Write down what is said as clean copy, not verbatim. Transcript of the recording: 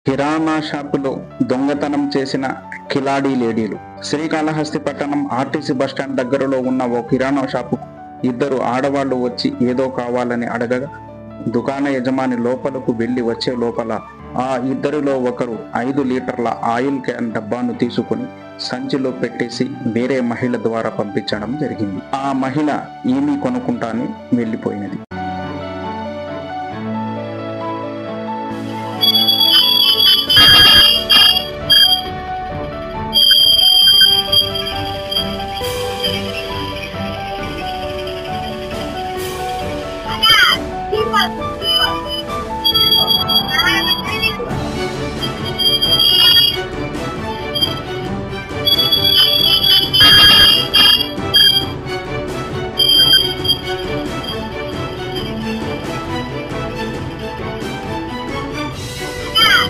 కిరాణా షాపులో దొంగతనం చేసిన కిలాడీ లేడీలు. శ్రీకాళహస్తి పట్టణం ఆర్టీసీ బస్టాండ్ దగ్గరలో ఉన్న ఓ కిరాణా షాపుకు ఇద్దరు ఆడవాళ్లు వచ్చి ఏదో కావాలని అడగగా దుకాణ యజమాని లోపలకు వెళ్లి వచ్చే లోపల ఆ ఇద్దరిలో ఒకరు 5 లీటర్ల ఆయిల్ క్యాన్ డబ్బాను తీసుకుని సంచిలో పెట్టేసి వేరే మహిళ ద్వారా పంపించడం జరిగింది. ఆ మహిళ ఏమీ కొనుక్కుంటానే వెళ్లిపోయినది.